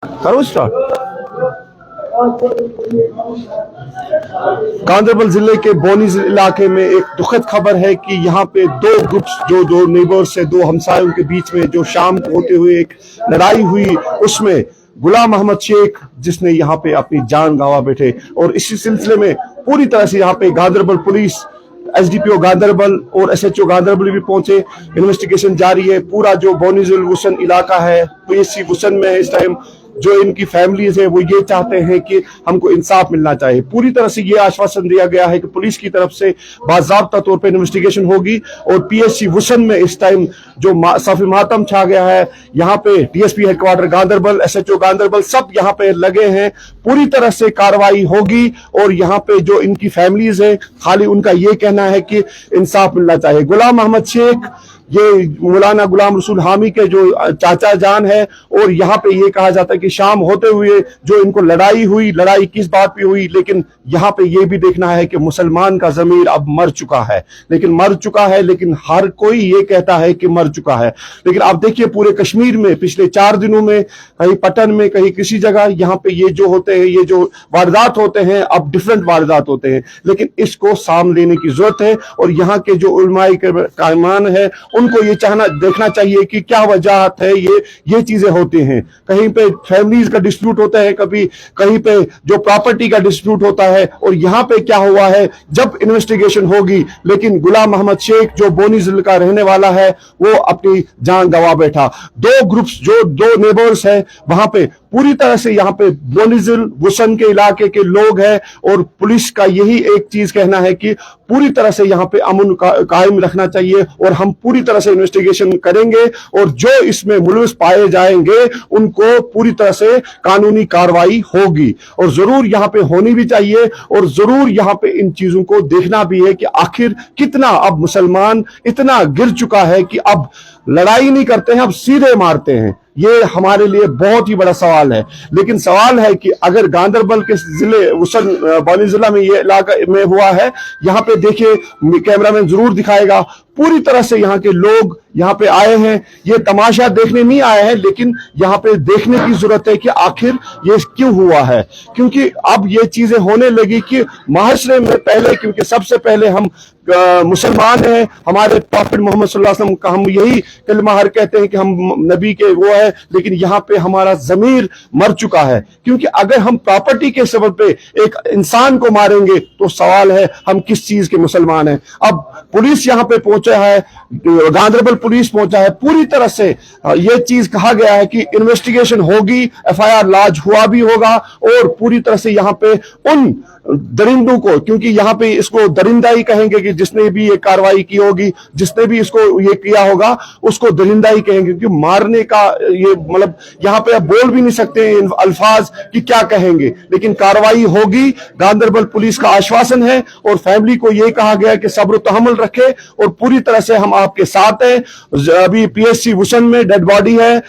करो स्टार्ट। गांधरबल जिले के बोनी इलाके में एक दुखद खबर है कि यहाँ पे दो ग्रुप्स जो दो नेबर्स है, दो हमसायों के बीच में जो शाम को होते हुए एक लड़ाई हुई, उसमें गुलाम अहमद शेख जिसने यहाँ पे अपनी जान गंवा बैठे। और इसी सिलसिले में पूरी तरह से यहाँ पे गांधरबल पुलिस, एसडीपीओ गांधरबल और एसएचओ गांधरबल भी पहुंचे। इन्वेस्टिगेशन जारी है। पूरा जो बोनीजुल वुसन इलाका है, पीएससी वुसन में है इस टाइम। जो इनकी फैमिलीज है वो ये चाहते हैं कि हमको इंसाफ मिलना चाहिए। पूरी तरह से ये आश्वासन दिया गया है कि पुलिस की तरफ से बाज़ाब्ता तौर पे इन्वेस्टिगेशन होगी। और पीएससी वुसन में इस टाइम जो सफ़ी मातम छा गया है, यहाँ पे DSP headquarter Ganderbal, SHO Ganderbal सब यहाँ पे लगे हैं। पूरी तरह से कार्रवाई होगी और यहाँ पे जो इनकी फैमिलीज है, खाली उनका ये कहना है कि इंसाफ मिलना चाहिए। गुलाम अहमद शेख ये मौलाना गुलाम रसूल हामी के जो चाचा जान है। और यहाँ पे ये कहा जाता है कि शाम होते हुए जो इनको लड़ाई हुई, लड़ाई किस बात पे हुई, लेकिन यहाँ पे ये भी देखना है कि मुसलमान का ज़मीर अब मर चुका है। लेकिन हर कोई ये कहता है कि मर चुका है। लेकिन आप देखिए पूरे कश्मीर में पिछले 4 दिनों में कहीं पटन में, कहीं किसी जगह यहाँ पे ये जो होते हैं, ये जो वारदात होते हैं, अब डिफरेंट वारदात होते हैं। लेकिन इसको सामने लेने की जरूरत है। और यहाँ के जो उलमाए कायमान है उनको ये देखना चाहिए कि क्या वजह है ये चीजें होती हैं। कहीं पे फैमिलीज का डिस्प्यूट होता है, कभी कहीं पे जो प्रॉपर्टी का डिस्प्यूट होता है। और यहाँ पे क्या हुआ है, जब इन्वेस्टिगेशन होगी, लेकिन गुलाम अहमद शेख जो बोनी जिले का रहने वाला है वो अपनी जान गंवा बैठा। दो ग्रुप्स जो दो नेबर्स है वहां पे पूरी तरह से यहाँ पे बोनीजिल वुसन के इलाके के लोग हैं। और पुलिस का यही एक चीज कहना है कि पूरी तरह से यहाँ पे अमन कायम रखना चाहिए। और हम पूरी तरह से इन्वेस्टिगेशन करेंगे और जो इसमें मुलविस पाए जाएंगे उनको पूरी तरह से कानूनी कार्रवाई होगी। और जरूर यहाँ पे होनी भी चाहिए। और जरूर यहाँ पे इन चीजों को देखना भी है कि आखिर कितना अब मुसलमान इतना गिर चुका है कि अब लड़ाई नहीं करते हैं, अब सीधे मारते हैं। ये हमारे लिए बहुत ही बड़ा सवाल है। लेकिन सवाल है कि अगर गांधरबल के जिले वुसन बोनी जिला में ये इलाका में हुआ है, यहाँ पे देखिए कैमरामैन जरूर दिखाएगा, पूरी तरह से यहाँ के लोग यहाँ पे आए हैं। ये तमाशा देखने नहीं आए हैं, लेकिन यहाँ पे देखने की जरूरत है कि आखिर ये क्यों हुआ है। क्योंकि अब ये चीजें होने लगी कि माहशरे में पहले, क्योंकि सबसे पहले हम मुसलमान हैं, हमारे प्रॉफिट मोहम्मद सल्लल्लाहु अलैहि वसल्लम का हम यही कलमा हर कहते हैं कि हम नबी के वो है। लेकिन यहाँ पे हमारा ज़मीर मर चुका है। क्योंकि अगर हम प्रॉपर्टी के सबब पे एक इंसान को मारेंगे तो सवाल है हम किस चीज के मुसलमान हैं। अब पुलिस यहाँ पे पहुंचा है, गांधरबल पुलिस पहुंचा है। पूरी तरह से ये चीज कहा गया है कि इन्वेस्टिगेशन होगी, एफआईआर लॉन्च हुआ भी होगा। और पूरी तरह से यहाँ पे उन दरिंदों को, क्योंकि यहाँ पे इसको दरिंदा ही कहेंगे कि जिसने भी ये कार्रवाई की होगी, जिसने भी इसको ये किया होगा उसको दरिंदा ही कहेंगे। क्योंकि मारने का ये मतलब यहाँ पे आप बोल भी नहीं सकते इन अल्फाज कि क्या कहेंगे। लेकिन कार्रवाई होगी, गांधरबल पुलिस का आश्वासन है। और फैमिली को ये कहा गया कि सब्र तहम्मुल रखे और पूरी तरह से हम आपके साथ हैं। अभी पीएससी वुसन में डेड बॉडी है,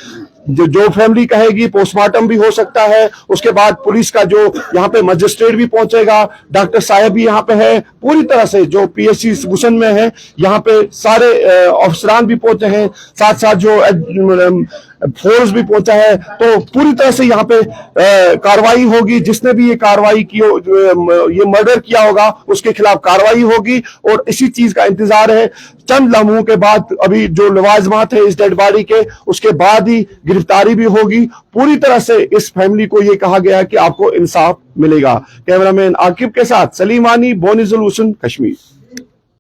जो फैमिली कहेगी पोस्टमार्टम भी हो सकता है। उसके बाद पुलिस का जो यहाँ पे मजिस्ट्रेट भी पहुंचेगा, डॉक्टर साहब भी यहाँ पे है। पूरी तरह से जो पीएससी वुसन में है यहाँ पे सारे अफसरान भी पहुंचे हैं, साथ साथ जो फोर्स भी पहुंचा है। तो पूरी तरह से यहाँ पे कार्रवाई होगी। जिसने भी ये कार्रवाई की, ये मर्डर किया होगा, उसके खिलाफ कार्रवाई होगी। और इसी चीज का इंतजार है। चंद लम्हों के बाद अभी जो लवाजमात है इस डेड बॉडी के, उसके बाद ही गिरफ्तारी भी होगी। पूरी तरह से इस फैमिली को ये कहा गया कि आपको इंसाफ मिलेगा। कैमरामैन आकिब के साथ सलीमानी, बोनीजुल वुसन, कश्मीर।